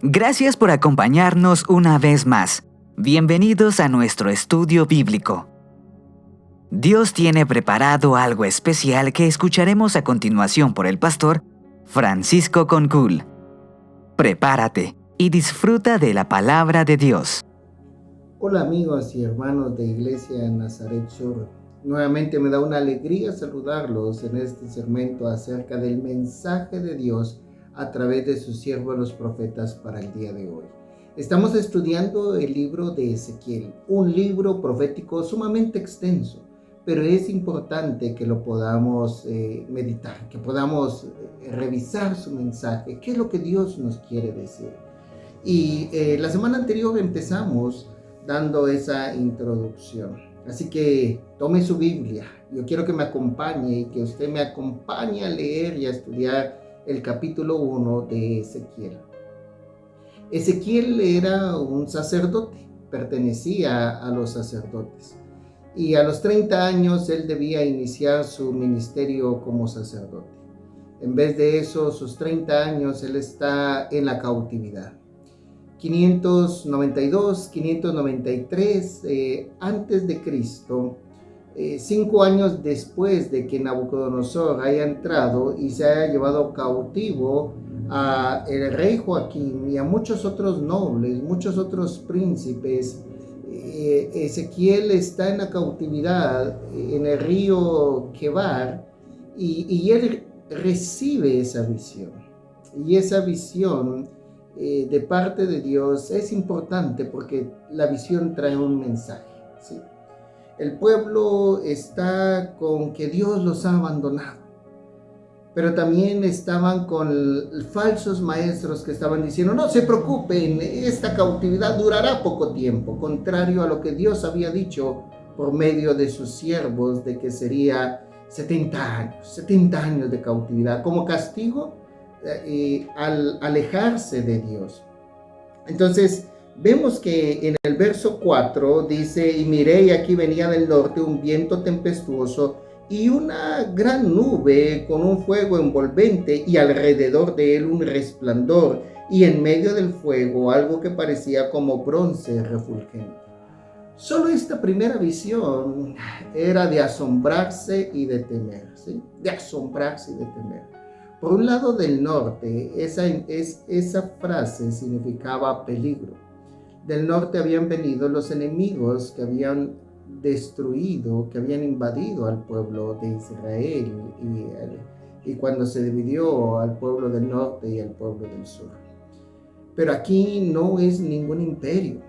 Gracias por acompañarnos una vez más. Bienvenidos a nuestro estudio bíblico. Dios tiene preparado algo especial que escucharemos a continuación por el pastor Francisco Concul. Prepárate y disfruta de la palabra de Dios. Hola amigos y hermanos de Iglesia Nazaret Sur. Nuevamente me da una alegría saludarlos en este segmento acerca del mensaje de Dios a través de sus siervos los profetas para el día de hoy. Estamos estudiando el libro de Ezequiel, un libro profético sumamente extenso, pero es importante que lo podamos meditar, que podamos revisar su mensaje, qué es lo que Dios nos quiere decir. Y la semana anterior empezamos dando esa introducción. Así que tome su Biblia. Yo quiero que me acompañe y que usted me acompañe a leer y a estudiar el capítulo 1 de Ezequiel. Ezequiel era un sacerdote, pertenecía a los sacerdotes. Y a los 30 años él debía iniciar su ministerio como sacerdote. En vez de eso, sus 30 años él está en la cautividad. 592, 593 antes de Cristo, 5 años después de que Nabucodonosor haya entrado y se haya llevado cautivo a el rey Joaquín y a muchos otros nobles, muchos otros príncipes, Ezequiel está en la cautividad en el río Quebar y él recibe esa visión. Y esa visión de parte de Dios es importante porque la visión trae un mensaje, ¿sí? El pueblo está con que Dios los ha abandonado, pero también estaban con falsos maestros que estaban diciendo: no se preocupen, esta cautividad durará poco tiempo, contrario a lo que Dios había dicho por medio de sus siervos de que sería 70 años de cautividad como castigo al alejarse de Dios. Entonces vemos que en el verso 4 dice: y miré, y aquí venía del norte un viento tempestuoso y una gran nube con un fuego envolvente, y alrededor de él un resplandor, y en medio del fuego algo que parecía como bronce refulgente. Solo esta primera visión era de asombrarse y de temer, ¿sí? De asombrarse y de temer. Por un lado del norte, esa frase significaba peligro. Del norte habían venido los enemigos que habían destruido, que habían invadido al pueblo de Israel y cuando se dividió al pueblo del norte y al pueblo del sur. Pero aquí no es ningún imperio.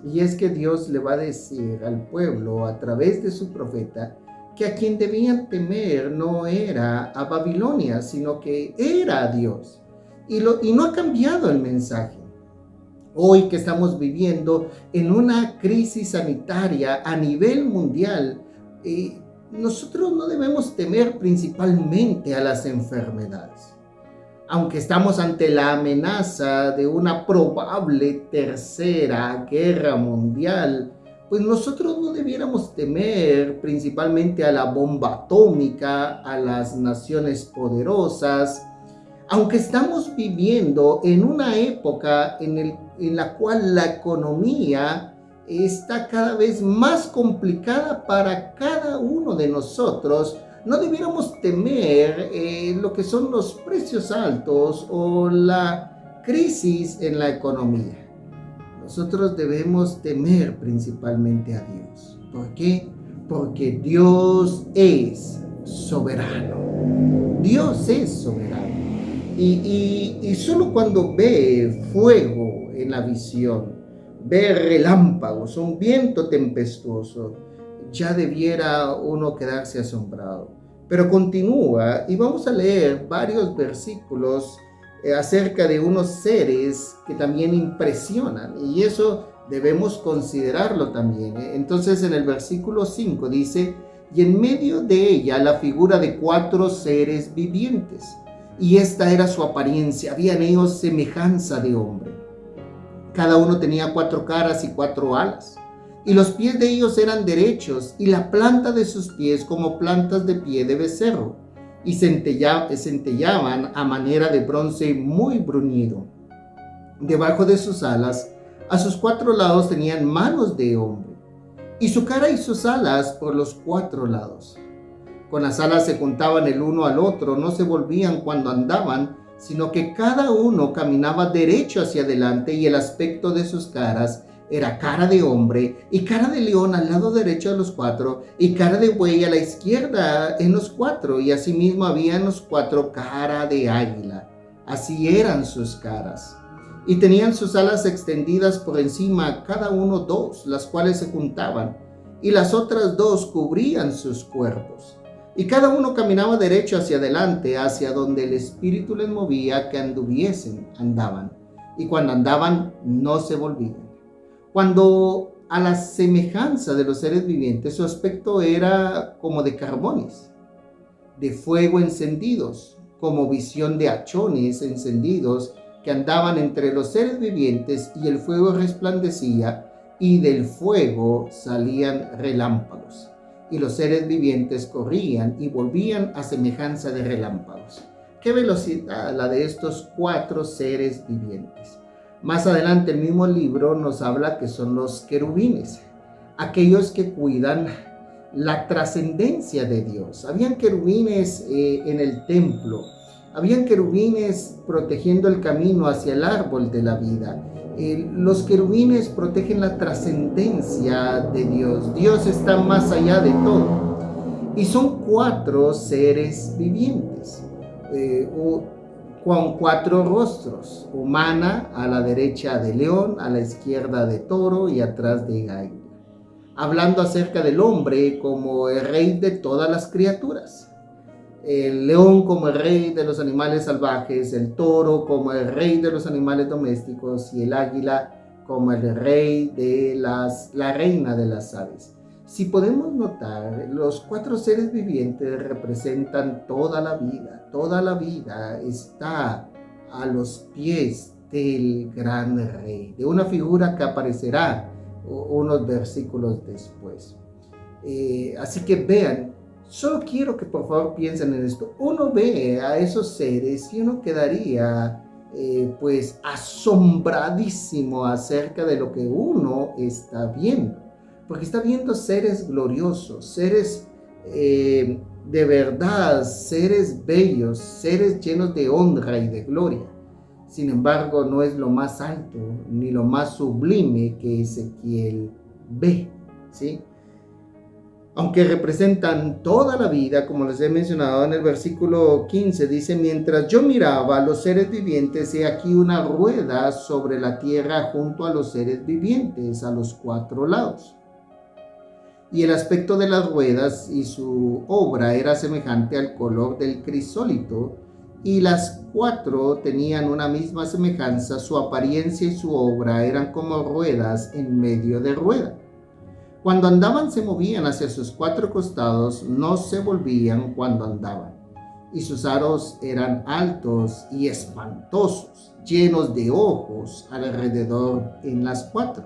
Y es que Dios le va a decir al pueblo a través de su profeta que a quien debían temer no era a Babilonia, sino que era a Dios. Y no ha cambiado el mensaje. Hoy que estamos viviendo en una crisis sanitaria a nivel mundial, nosotros no debemos temer principalmente a las enfermedades. Aunque estamos ante la amenaza de una probable tercera guerra mundial, pues nosotros no debiéramos temer principalmente a la bomba atómica, a las naciones poderosas, aunque estamos viviendo en una época en la cual la economía está cada vez más complicada para cada uno de nosotros. No debiéramos temer lo que son los precios altos o la crisis en la economía. Nosotros debemos temer principalmente a Dios. ¿Por qué? Porque Dios es soberano. Dios es soberano. Y solo cuando ve fuego en la visión, ve relámpagos, un viento tempestuoso, ya debiera uno quedarse asombrado. Pero continúa y vamos a leer varios versículos acerca de unos seres que también impresionan, y eso debemos considerarlo también. Entonces en el versículo 5 dice: y en medio de ella la figura de 4 seres vivientes, y esta era su apariencia, había en ellos semejanza de hombre. Cada uno tenía 4 caras y 4 alas, y los pies de ellos eran derechos, y la planta de sus pies como plantas de pie de becerro, y centellaban a manera de bronce muy bruñido. Debajo de sus alas, a sus 4 lados tenían manos de hombre, y su cara y sus alas por los 4 lados. Con las alas se juntaban el uno al otro, no se volvían cuando andaban, sino que cada uno caminaba derecho hacia adelante, y el aspecto de sus caras era cara de hombre y cara de león al lado derecho de los 4, y cara de buey a la izquierda en los 4, y asimismo había en los 4 cara de águila. Así eran sus caras. Y tenían sus alas extendidas por encima, cada uno 2, las cuales se juntaban, y las otras 2 cubrían sus cuerpos. Y cada uno caminaba derecho hacia adelante, hacia donde el Espíritu les movía que anduviesen, andaban. Y cuando andaban, no se volvían. Cuando a la semejanza de los seres vivientes, su aspecto era como de carbones, de fuego encendidos, como visión de hachones encendidos que andaban entre los seres vivientes, y el fuego resplandecía, y del fuego salían relámpagos. Y los seres vivientes corrían y volvían a semejanza de relámpagos. ¡Qué velocidad la de estos 4 seres vivientes! Más adelante el mismo libro nos habla que son los querubines, aquellos que cuidan la trascendencia de Dios. Habían querubines en el templo, habían querubines protegiendo el camino hacia el árbol de la vida. Los querubines protegen la trascendencia de Dios. Dios está más allá de todo. Y son 4 seres vivientes, con 4 rostros: humana, a la derecha de león, a la izquierda de toro y atrás de águila. Hablando acerca del hombre como el rey de todas las criaturas. El león como el rey de los animales salvajes, el toro como el rey de los animales domésticos, y el águila como el rey de la reina de las aves. Si podemos notar, los 4 seres vivientes representan toda la vida. Toda la vida está a los pies del gran rey, de una figura que aparecerá unos versículos después. Así que vean, solo quiero que por favor piensen en esto. Uno ve a esos seres y uno quedaría pues asombradísimo acerca de lo que uno está viendo, porque está viendo seres gloriosos, seres de verdad, seres bellos, seres llenos de honra y de gloria. Sin embargo, no es lo más alto ni lo más sublime que Ezequiel ve, ¿sí? Aunque representan toda la vida, como les he mencionado en el versículo 15, dice: mientras yo miraba a los seres vivientes, he aquí una rueda sobre la tierra junto a los seres vivientes, a los 4 lados. Y el aspecto de las ruedas y su obra era semejante al color del crisólito, y las 4 tenían una misma semejanza. Su apariencia y su obra eran como ruedas en medio de rueda. Cuando andaban se movían hacia sus 4 costados, no se volvían cuando andaban. Y sus aros eran altos y espantosos, llenos de ojos alrededor en las 4.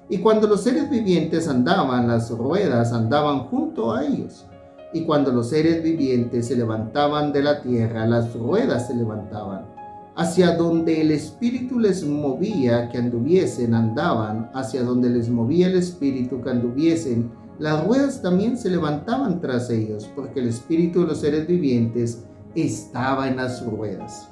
Y cuando los seres vivientes andaban, las ruedas andaban junto a ellos. Y cuando los seres vivientes se levantaban de la tierra, las ruedas se levantaban. Hacia donde el Espíritu les movía que anduviesen, andaban. Hacia donde les movía el Espíritu que anduviesen, las ruedas también se levantaban tras ellos, porque el Espíritu de los seres vivientes estaba en las ruedas.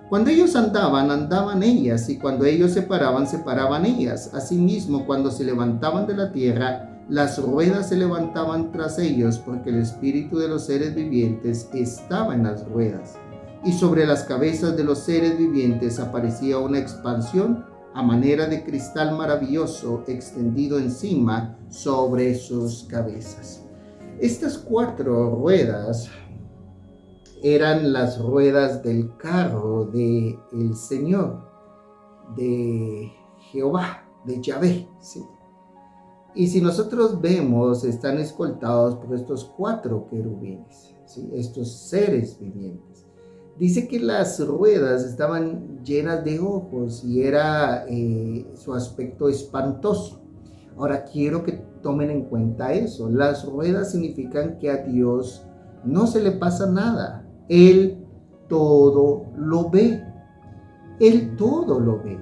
Cuando ellos andaban, andaban ellas, y cuando ellos se paraban ellas. Asimismo, cuando se levantaban de la tierra, las ruedas se levantaban tras ellos, porque el Espíritu de los seres vivientes estaba en las ruedas. Y sobre las cabezas de los seres vivientes aparecía una expansión a manera de cristal maravilloso extendido encima sobre sus cabezas. Estas 4 ruedas eran las ruedas del carro del Señor, de Jehová, de Yahvé, ¿sí? Y si nosotros vemos, están escoltados por estos 4 querubines, ¿sí? Estos seres vivientes. Dice que las ruedas estaban llenas de ojos y era su aspecto espantoso. Ahora quiero que tomen en cuenta eso. Las ruedas significan que a Dios no se le pasa nada. Él todo lo ve. Él todo lo ve.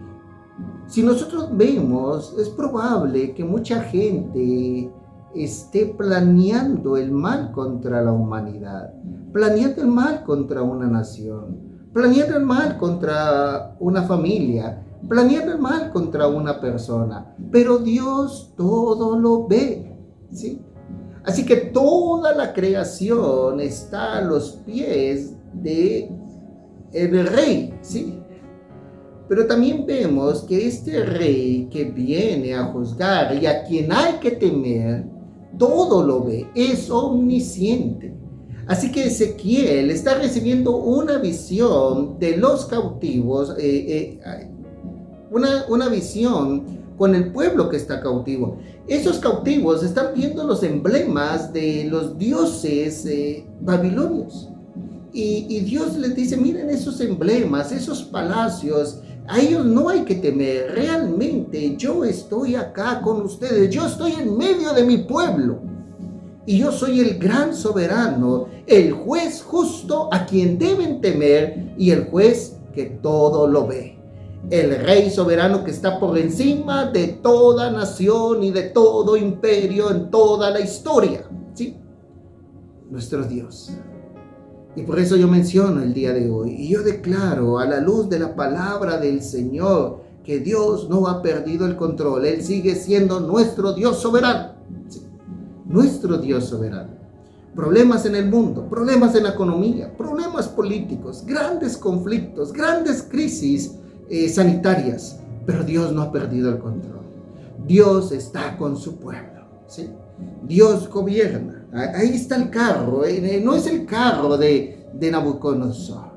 Si nosotros vemos, es probable que mucha gente esté planeando el mal contra la humanidad, planeando el mal contra una nación, planeando el mal contra una familia, planeando el mal contra una persona, pero Dios todo lo ve, ¿sí? Así que toda la creación está a los pies de el rey, ¿sí? Pero también vemos que este rey que viene a juzgar y a quien hay que temer, todo lo ve, es omnisciente. Así que Ezequiel está recibiendo una visión de los cautivos, una visión con el pueblo que está cautivo. Esos cautivos están viendo los emblemas de los dioses babilonios. Y Dios les dice, miren esos emblemas, esos palacios, a ellos no hay que temer. Realmente yo estoy acá con ustedes, yo estoy en medio de mi pueblo. Y yo soy el gran soberano, el juez justo a quien deben temer y el juez que todo lo ve. El rey soberano que está por encima de toda nación y de todo imperio en toda la historia, ¿sí? Nuestro Dios. Y por eso yo menciono el día de hoy, y yo declaro a la luz de la palabra del Señor que Dios no ha perdido el control. Él sigue siendo nuestro Dios soberano. Sí, nuestro Dios soberano. Problemas en el mundo, problemas en la economía, problemas políticos, grandes conflictos, grandes crisis sanitarias, pero Dios no ha perdido el control. Dios está con su pueblo, ¿sí? Dios gobierna. Ahí está el carro, no es el carro de Nabucodonosor,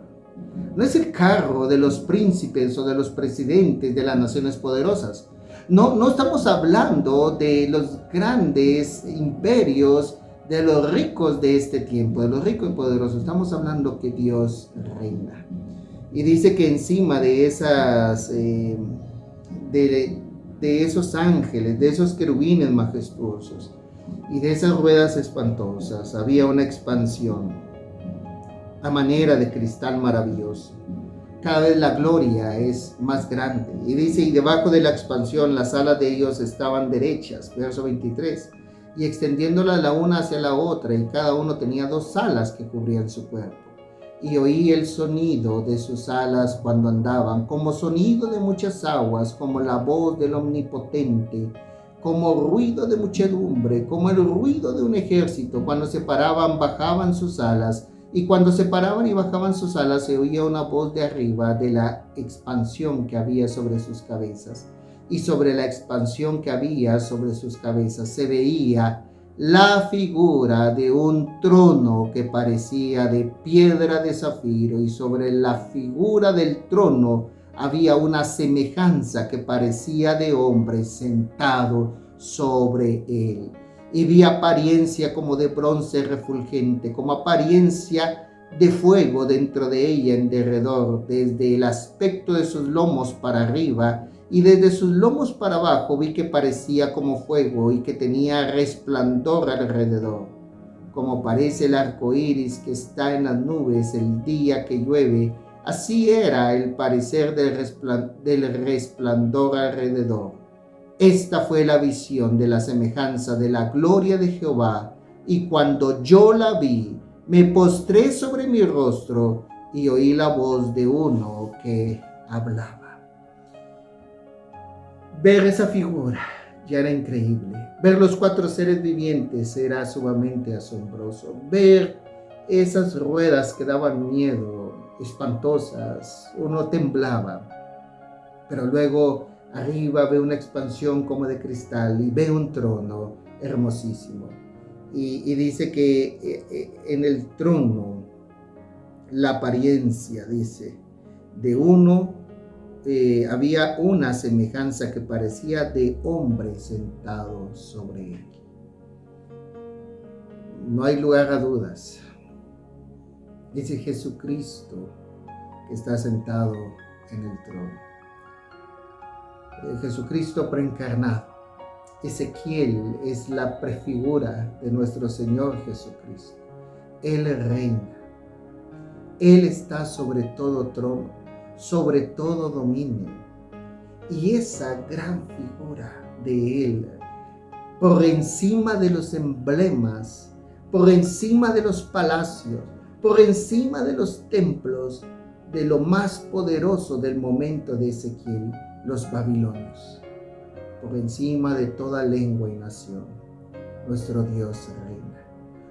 no es el carro de los príncipes o de los presidentes de las naciones poderosas. No estamos hablando de los grandes imperios, de los ricos de este tiempo, de los ricos y poderosos. Estamos hablando que Dios reina. Y dice que encima de esas, de esos ángeles, de esos querubines majestuosos y de esas ruedas espantosas, había una expansión a manera de cristal maravilloso. Cada vez la gloria es más grande. Y dice, y debajo de la expansión las alas de ellos estaban derechas, verso 23, y extendiéndolas la una hacia la otra, y cada uno tenía 2 alas que cubrían su cuerpo. Y oí el sonido de sus alas cuando andaban, como sonido de muchas aguas, como la voz del Omnipotente, como ruido de muchedumbre, como el ruido de un ejército. Cuando se paraban, bajaban sus alas, y cuando se paraban y bajaban sus alas, se oía una voz de arriba de la expansión que había sobre sus cabezas. Y sobre la expansión que había sobre sus cabezas se veía la figura de un trono que parecía de piedra de zafiro, y sobre la figura del trono había una semejanza que parecía de hombre sentado sobre él. Y vi apariencia como de bronce refulgente, como apariencia de fuego dentro de ella en derredor, desde el aspecto de sus lomos para arriba, y desde sus lomos para abajo vi que parecía como fuego y que tenía resplandor alrededor, como parece el arco iris que está en las nubes el día que llueve. Así era el parecer del resplandor alrededor. Esta fue la visión de la semejanza de la gloria de Jehová, y cuando yo la vi, me postré sobre mi rostro y oí la voz de uno que hablaba. Ver esa figura ya era increíble. Ver los 4 seres vivientes era sumamente asombroso. Ver esas ruedas que daban miedo, espantosas, uno temblaba. Pero luego arriba ve una expansión como de cristal y ve un trono hermosísimo. Y dice que en el trono la apariencia, dice, de uno, había una semejanza que parecía de hombre sentado sobre él. No hay lugar a dudas. Dice Jesucristo que está sentado en el trono. Jesucristo preencarnado. Ezequiel es la prefigura de nuestro Señor Jesucristo. Él reina. Él está sobre todo trono, sobre todo dominio. y esa gran figura de Él, por encima de los emblemas, por encima de los palacios, por encima de los templos, de lo más poderoso del momento de Ezequiel, los babilonios, por encima de toda lengua y nación, nuestro Dios reina.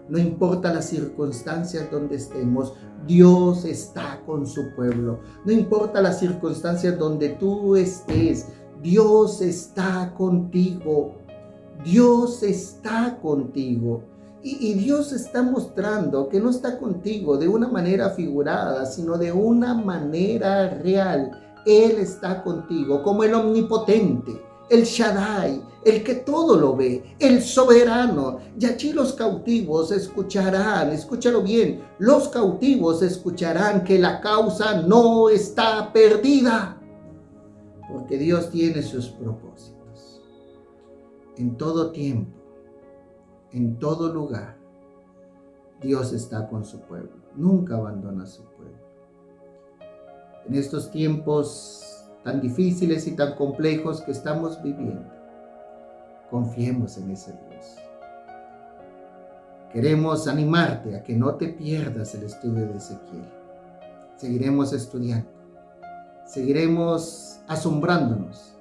No importa las circunstancias donde estemos, Dios está con su pueblo. No importa las circunstancias donde tú estés, Dios está contigo. Dios está contigo. Y Dios está mostrando que no está contigo de una manera figurada, sino de una manera real. Él está contigo como el omnipotente, el Shaddai, el que todo lo ve, el soberano. Y allí los cautivos escucharán, escúchalo bien, los cautivos escucharán que la causa no está perdida, porque Dios tiene sus propósitos. En todo tiempo, en todo lugar, Dios está con su pueblo, nunca abandona a su pueblo. En estos tiempos tan difíciles y tan complejos que estamos viviendo, confiemos en ese Dios. Queremos animarte a que no te pierdas el estudio de Ezequiel. Seguiremos estudiando, seguiremos asombrándonos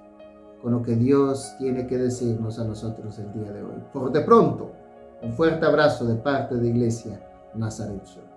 con lo que Dios tiene que decirnos a nosotros el día de hoy. Por de pronto, un fuerte abrazo de parte de Iglesia Nazaret Sur.